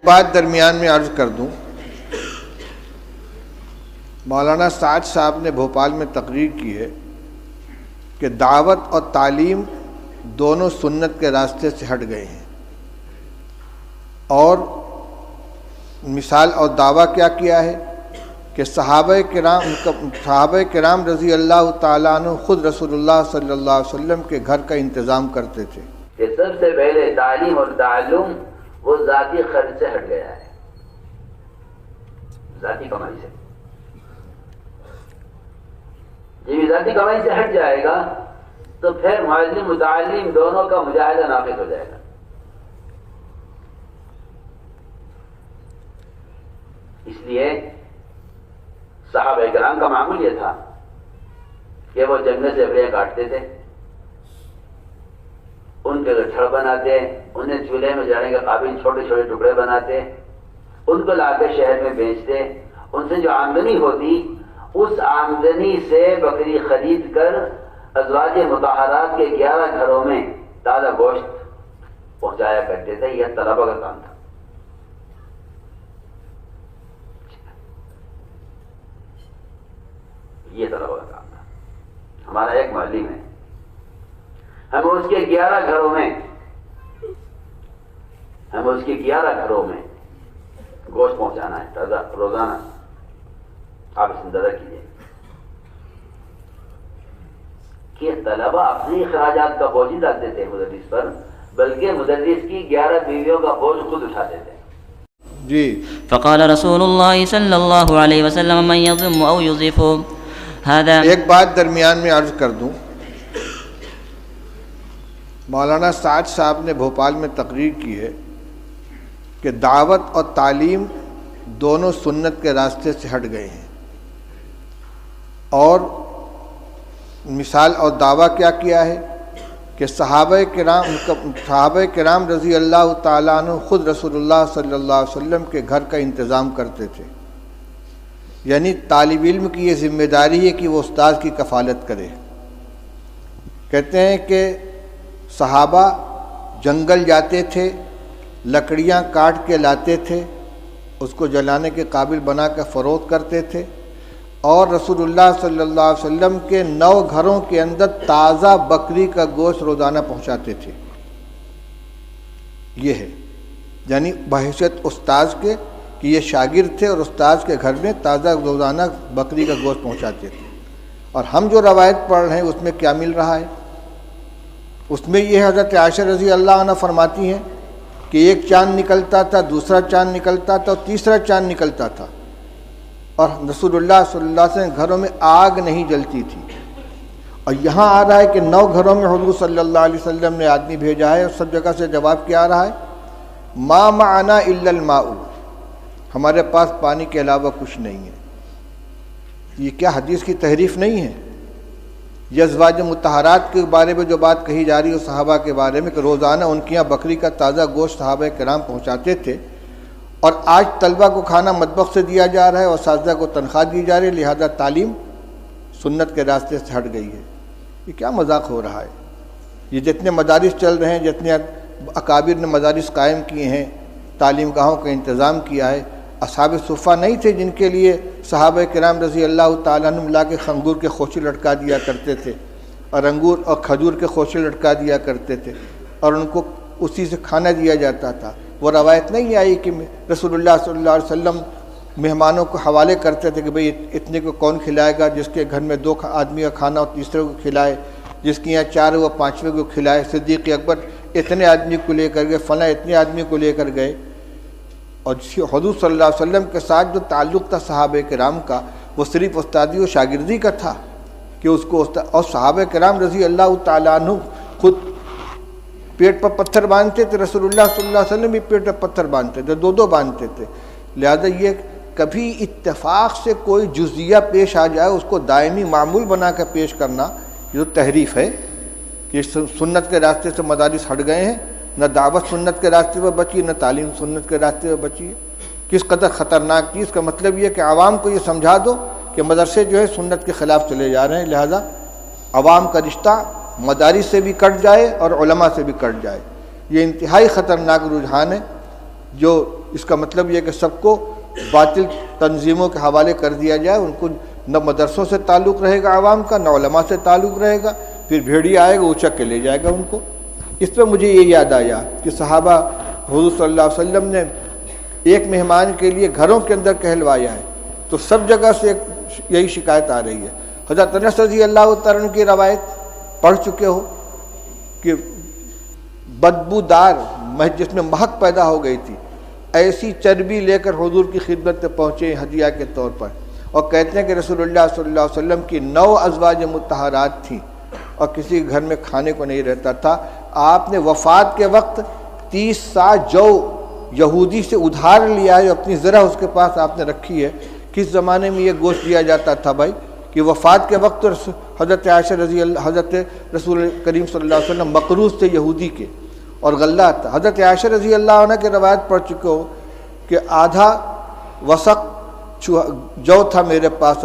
بات درمیان میں عرض کر دوں، مولانا سعد صاحب نے بھوپال میں تقریر کی ہے کہ دعوت اور تعلیم دونوں سنت کے راستے سے ہٹ گئے ہیں، اور مثال اور دعویٰ کیا کیا ہے کہ صحابہ کرام رضی اللہ تعالیٰ عنہ خود رسول اللہ صلی اللہ علیہ وسلم کے گھر کا انتظام کرتے تھے کہ سب سے پہلے تعلیم اور تعلم وہ ذاتی خرچ سے ہٹ گیا ہے، ذاتی کمائی سے۔ جب ذاتی کمائی سے ہٹ جائے گا تو پھر معلم متعلم دونوں کا مجاہدہ ناقص ہو جائے گا۔ اس لیے صحابہ کرام کا معمول یہ تھا کہ وہ جنگل سے بڑے کاٹتے تھے، ان کے گٹھڑ بناتے، انہیں چولہے میں جانے کے قابل چھوٹے چھوٹے ٹکڑے بناتے، ان کو لا کے شہر میں بیچتے، ان سے جو آمدنی ہوتی اس آمدنی سے بکری خرید کر ازواج مطہرات کے 11 گھروں میں تازہ گوشت پہنچایا کرتے تھے۔ یہ طلبہ کا کام تھا۔ یہ طلبہ کا کام تھا۔ ہمارا ایک معلم ہے، ہم اس کے 11 گھروں میں گوشت پہنچانا ہے تازہ روزانہ۔ آپ اس اندازہ کیجیے کہ طلبہ اپنے اخراجات کا بوجھ نہیں ڈالتے تھے مدرس پر، بلکہ مدرس کی 11 بیویوں کا بوجھ خود اٹھاتے تھے۔ جی فقال رسول اللہ صلی اللہ علیہ وسلم من يضم او يضيف هذا۔ ایک بات درمیان میں عرض کر دوں، مولانا سعد صاحب نے بھوپال میں تقریر کی ہے کہ دعوت اور تعلیم دونوں سنت کے راستے سے ہٹ گئے ہیں، اور مثال اور دعویٰ کیا کیا ہے کہ صحابہ کرام رضی اللہ تعالیٰ عنہ خود رسول اللہ صلی اللہ علیہ وسلم کے گھر کا انتظام کرتے تھے۔ یعنی طالب علم کی یہ ذمہ داری ہے کہ وہ استاد کی کفالت کرے۔ کہتے ہیں کہ صحابہ جنگل جاتے تھے، لکڑیاں کاٹ کے لاتے تھے، اس کو جلانے کے قابل بنا کر فروخت کرتے تھے، اور رسول اللہ صلی اللہ علیہ وسلم کے 9 گھروں کے اندر تازہ بکری کا گوشت روزانہ پہنچاتے تھے۔ یہ ہے یعنی بحیثیت استاذ کے کہ یہ شاگرد تھے اور استاذ کے گھر میں تازہ روزانہ بکری کا گوشت پہنچاتے تھے۔ اور ہم جو روایت پڑھ رہے ہیں اس میں کیا مل رہا ہے؟ اس میں یہ حضرت عائشہ رضی اللہ عنہ فرماتی ہیں کہ ایک چاند نکلتا تھا، دوسرا چاند نکلتا تھا، اور تیسرا چاند نکلتا تھا، اور رسول اللہ صلی اللہ علیہ وسلم گھروں میں آگ نہیں جلتی تھی۔ اور یہاں آ رہا ہے کہ 9 گھروں میں حضور صلی اللہ علیہ وسلم نے آدمی بھیجا ہے، اور سب جگہ سے جواب کیا آ رہا ہے؟ ما معنا الا الماء، ہمارے پاس پانی کے علاوہ کچھ نہیں ہے۔ یہ کیا حدیث کی تحریف نہیں ہے؟ یہ ازواج مطہرات کے بارے میں جو بات کہی جا رہی ہے صحابہ کے بارے میں کہ روزانہ ان کے یہاں بکری کا تازہ گوشت صحابہ کرام پہنچاتے تھے، اور آج طلبہ کو کھانا مطبخ سے دیا جا رہا ہے اور اساتذہ کو تنخواہ دی جا رہی ہے، لہذا تعلیم سنت کے راستے سے ہٹ گئی ہے۔ یہ کیا مذاق ہو رہا ہے؟ یہ جتنے مدارس چل رہے ہیں، جتنے اکابر نے مدارس قائم کیے ہیں، تعلیم گاہوں کا انتظام کیا ہے، اصحاب صفہ نہیں تھے جن کے لیے صحابہ کرام رضی اللہ تعالیٰ عنہ لا کے انگور کے خوشے لٹکا دیا کرتے تھے، اور انگور اور کھجور کے خوشے لٹکا دیا کرتے تھے، اور ان کو اسی سے کھانا دیا جاتا تھا۔ وہ روایت نہیں آئی کہ رسول اللہ صلی اللہ علیہ وسلم مہمانوں کو حوالے کرتے تھے کہ بھئی اتنے کو کون کھلائے گا، جس کے گھر میں 2 آدمی کا کھانا اور تیسرے کو کھلائے، جس کے یہاں 4 وہ 5ویں کو کھلائے۔ صدیق اکبر اتنے آدمی کو لے کر گئے، فلاں اتنے آدمی کو لے کر گئے۔ اور حضور صلی اللہ علیہ وسلم کے ساتھ جو تعلق تھا صحابہ کرام کا، وہ صرف استادی و شاگردی کا تھا کہ اس کو اور صحابہ کرام رضی اللہ تعالیٰ عنہ خود پیٹ پر پتھر باندھتے تھے، رسول اللہ صلی اللہ علیہ وسلم بھی پیٹ پر پتھر باندھتے تھے، 2 باندھتے تھے۔ لہذا یہ کبھی اتفاق سے کوئی جزیہ پیش آ جائے اس کو دائمی معمول بنا کر پیش کرنا، یہ جو تحریف ہے کہ سنت کے راستے سے مدارس ہٹ گئے ہیں، نہ دعوت سنت کے راستے پر بچی، نہ تعلیم سنت کے راستے پر بچی ہے۔ کس قدر خطرناک چیز کا مطلب یہ ہے کہ عوام کو یہ سمجھا دو کہ مدرسے جو ہے سنت کے خلاف چلے جا رہے ہیں، لہذا عوام کا رشتہ مدارس سے بھی کٹ جائے اور علماء سے بھی کٹ جائے۔ یہ انتہائی خطرناک رجحان ہے جو اس کا مطلب یہ کہ سب کو باطل تنظیموں کے حوالے کر دیا جائے، ان کو نہ مدرسوں سے تعلق رہے گا عوام کا، نہ علماء سے تعلق رہے گا، پھر بھیڑیا آئے گا اچک کے لے جائے گا ان کو۔ اس پہ مجھے یہ یاد آیا کہ صحابہ حضور صلی اللہ علیہ وسلم نے ایک مہمان کے لیے گھروں کے اندر کہلوایا ہے، تو سب جگہ سے یہی شکایت آ رہی ہے۔ حضرت انس رضی اللہ تعالیٰ عنہ کی روایت پڑھ چکے ہو کہ بدبودار جس میں مہک پیدا ہو گئی تھی، ایسی چربی لے کر حضور کی خدمت میں پہنچے ہدیہ کے طور پر، اور کہتے ہیں کہ رسول اللہ صلی اللہ علیہ وسلم کی 9 ازواج مطہرات تھیں اور کسی کے گھر میں کھانے کو نہیں رہتا تھا۔ آپ نے وفات کے وقت 30 سا جو یہودی سے ادھار لیا ہے، اپنی ذرا اس کے پاس آپ نے رکھی ہے۔ کس زمانے میں یہ گوشت دیا جاتا تھا بھائی کہ وفات کے وقت حضرت عائشہ حضرت رسول کریم صلی اللہ علیہ وسلم مقروض تھے یہودی کے اور غلہ تھا۔ حضرت عائشہ رضی اللہ عنہ کی روایت پڑھ چکے ہو کہ آدھا وسق جو تھا میرے پاس،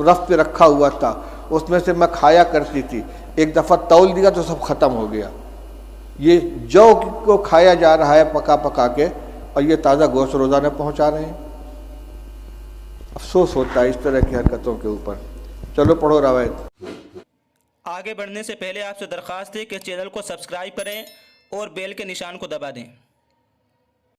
رف پہ رکھا ہوا تھا، اس میں سے میں کھایا کرتی تھی، ایک دفعہ تول دیا تو سب ختم ہو گیا۔ یہ جو کو کھایا جا رہا ہے پکا پکا کے، اور یہ تازہ گوشت روزانہ پہنچا رہے ہیں۔ افسوس ہوتا ہے اس طرح کی حرکتوں کے اوپر۔ چلو پڑھو روایت۔ آگے بڑھنے سے پہلے آپ سے درخواست ہے کہ چینل کو سبسکرائب کریں اور بیل کے نشان کو دبا دیں۔